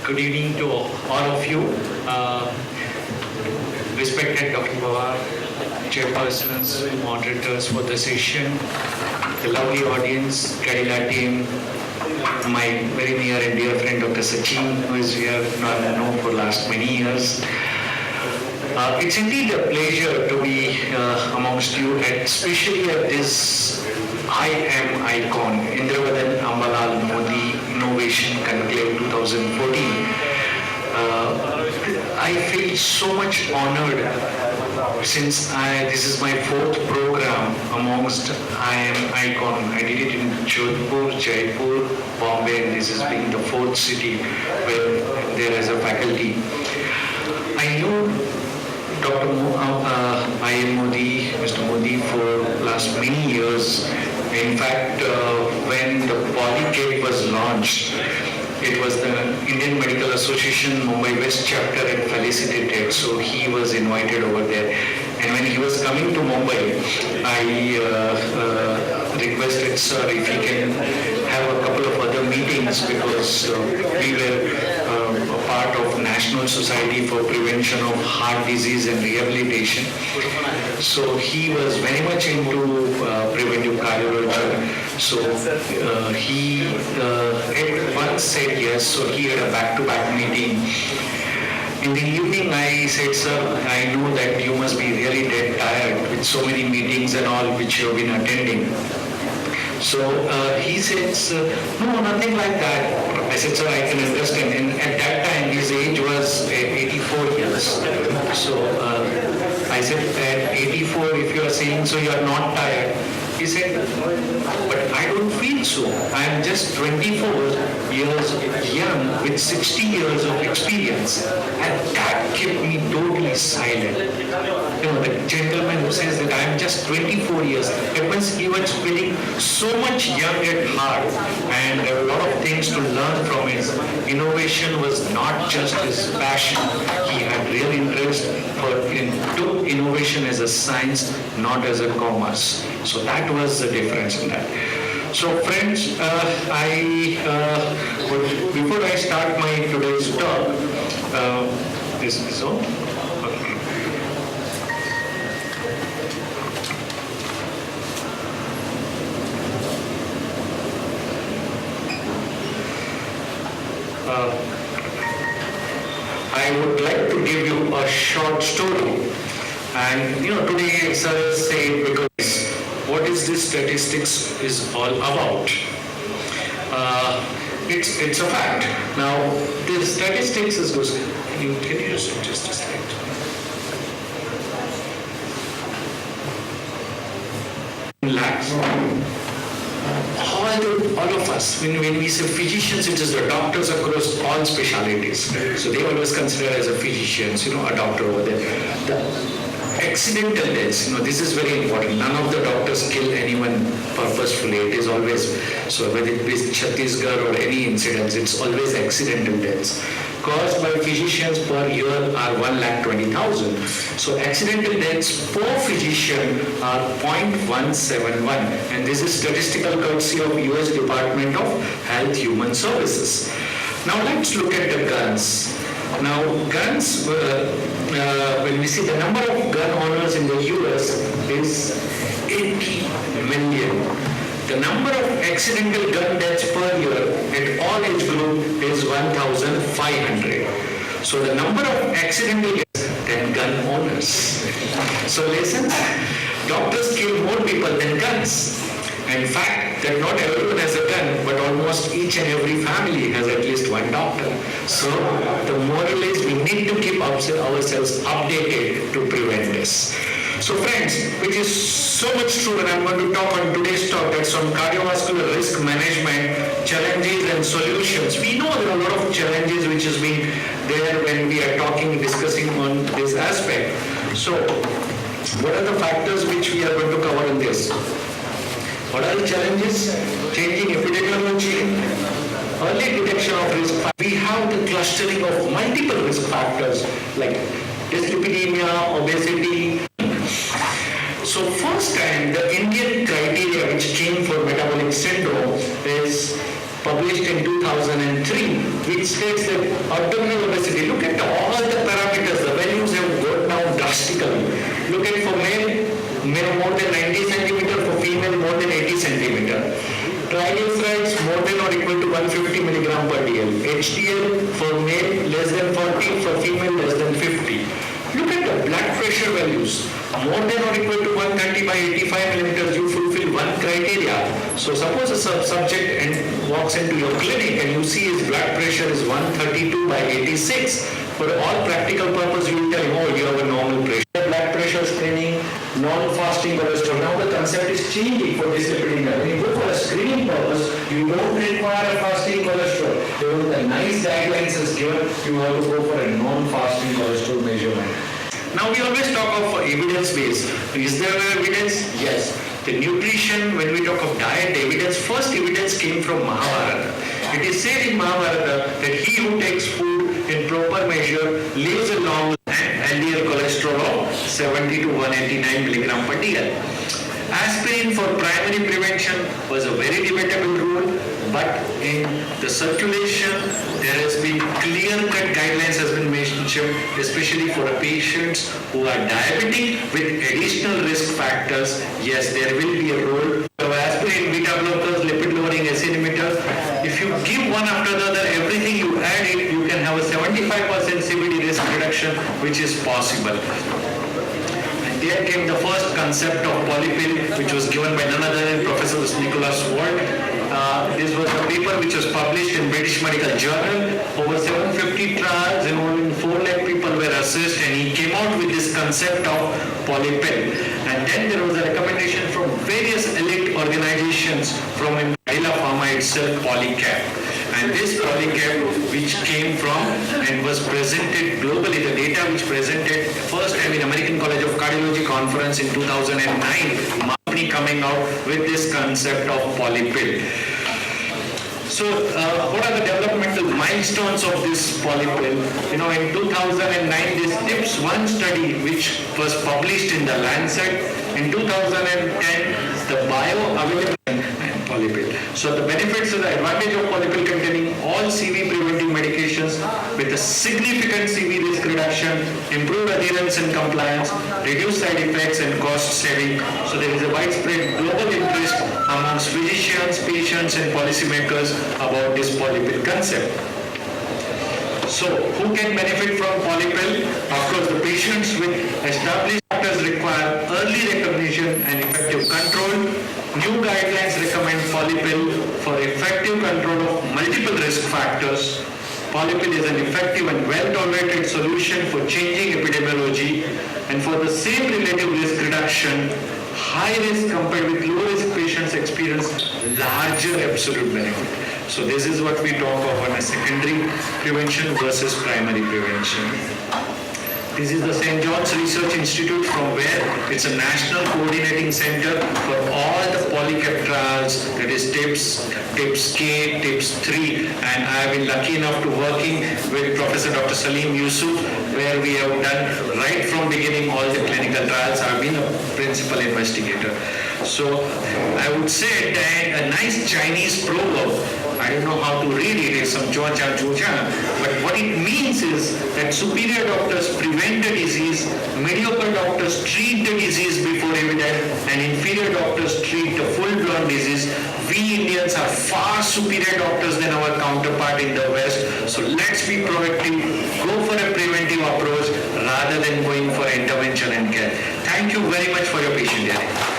Good evening to all of you. Respected Dr. Pawar, chairpersons, moderators for the session, the lovely audience, Kerala team, my very near and dear friend Dr. Sachin, who is here, known for last many years. It's indeed a pleasure to be amongst you, especially at this IAMICON, Indravadan Ambalal Modi Innovation Conclave 2014. I feel so much honored since this is my fourth program amongst IAMICON. I did it in Jodhpur, Jaipur, Bombay, and this is being the fourth city where there is a faculty. I know Dr. I.M. Modi, Mr. Modi for last many years. In fact, when the Polycake was launched, it was the Indian Medical Association Mumbai West chapter and felicitated, so he was invited over there. And when he was coming to Mumbai, I requested sir if he can have a couple of other meetings because we were a part of National Society for Prevention of Heart Disease and Rehabilitation. So he was very much into preventive cardiology. So he at once said yes, so he had a back-to-back meeting. In the evening I said, sir, I know that you must be really dead tired with so many meetings and all which you have been attending. So he says, no, nothing like that. I said, sir, I can understand. And at that time, his age was 84 years. So I said, at 84, if you are saying so, you are not tired. He said, but I don't feel so. I am just 24 years young with 60 years of experience. And that kept me totally silent. You know, the gentleman who says that I am just 24 years, it means he was feeling so much young at heart and there were a lot of things to learn from it. Innovation was not just his passion. He had real interest took innovation as a science, not as a commerce. So that was the difference in that. So friends, before I start my today's talk, this is all. Okay. I would like to give you a short story. And today sir said because what is this statistics is all about. It's a fact. Now the statistics is good. Can you just adjust a slide? Lakhs. All of us, when we say physicians, it is the doctors across all specialities. So they always consider as a physicians, a doctor over there. The accidental deaths, this is very important. None of the doctors kill anyone purposefully. It is always, so whether it be Chhattisgarh or any incidents, it's always accidental deaths. Caused by physicians per year are 1,20,000. So accidental deaths per physician are 0.171, and this is statistical courtesy of US Department of Health Human Services. Now let's look at the guns. Now guns, when we see the number of gun owners in the US is 80 million. The number of accidental gun deaths per year at all age group is 1,500. So the number of accidental deaths than gun owners. So listen, doctors kill more people than guns. In fact, that not everyone has a gun, but almost each and every family has at least one doctor. So the moral is we need to keep ourselves updated to prevent this. So friends, which is so much true, and I'm going to talk on today's talk, that's on cardiovascular risk management, challenges and solutions. We know there are a lot of challenges which has been there when we are discussing on this aspect. So what are the factors which we are going to cover in this? What are the challenges? Changing epidemiology, early detection of risk factors. We have the clustering of multiple risk factors like dyslipidemia, obesity. So first time the Indian criteria which came for metabolic syndrome know is published in 2003, which states that abdominal obesity, look at all the parameters, the values have gone down drastically. Look at for male more than 90 centimeter, for female more than 80 centimeter. Triglycerides more than or equal to 150 milligram per dl. HDL for male less than 40, for female less than 50. Look at the blood pressure values. More than or equal to 130 by 85 millimeters, you fulfill one criteria. So suppose a subject walks into your clinic and you see his blood pressure is 132 by 86. For all practical purpose, you will tell him, oh, you have a normal pressure. Blood pressure screening, non-fasting cholesterol. Now the concept is changing for dyslipidemia. When you go for a screening purpose, you don't require a fasting cholesterol. The nice guidelines is given, you have to go for a non-fasting cholesterol measurement. Now we always talk of evidence-based. Is there evidence? Yes. The nutrition, when we talk of diet evidence, first evidence came from Mahabharata. It is said in Mahabharata that he who takes food in proper measure lives a long and LDL cholesterol of 70 to 189 milligram per dl. Aspirin for primary prevention was a very debatable rule, but in the circulation there has been clear-cut guidelines has been mentioned, especially for patients who are diabetic with additional risk factors. Yes, there will be a role. So aspirin, beta blockers, lipid-lowering acid emitters. If you give one after the other, everything you add it, you can have a 75% CVD risk reduction, which is possible. There came the first concept of polypill, which was given by none other than Professor Nicholas Ward. This was a paper which was published in British Medical Journal. Over 750 trials involving 4 lakh people were assessed, and he came out with this concept of polypill. And then there was a recommendation from various elite organizations from Adila Pharma itself, Polycap. And this Polycap, which came from and was presented globally, the data which presented first time in American College of Cardiology conference in 2009, company coming out with this concept of polypill. So what are the developmental milestones of this polypill? You know, in 2009, this TIPS 1 study which was published in the Lancet. In 2010, the bioavailability and polypill. So the benefits and the advantage of polypill containing all CV preventive medications with a significant CV risk reduction, improved adherence and compliance, reduced side effects and cost saving. So there is a widespread global interest amongst physicians, patients and policymakers about this polypill concept. So who can benefit from polypill? Of course, the patients with established doctors require early recognition and effective control. New guidelines recommend polypill for effective control of multiple risk factors. Polypill is an effective and well-tolerated solution for changing epidemiology, and for the same relative risk reduction, high risk compared with low risk patients experience larger absolute benefit. So this is what we talk of on a secondary prevention versus primary prevention. This is the St. John's Research Institute, from where it's a national coordinating center for all the polycap trials, that is TIPS K, TIPS 3, and I have been lucky enough to working with Professor Dr. Salim Yusuf, where we have done right from beginning all the clinical trials. I have been a principal investigator. So I would say that a nice Chinese proverb, I don't know how to read it, it's some Chua Cha Chu Cha, but what it means is that superior doctors prevent the disease, mediocre doctors treat the disease before evident, and inferior doctors treat the full-blown disease. We Indians are far superior doctors than our counterpart in the West, so let's be proactive, go for a preventive approach rather than going for intervention and care. Thank you very much for your patient hearing.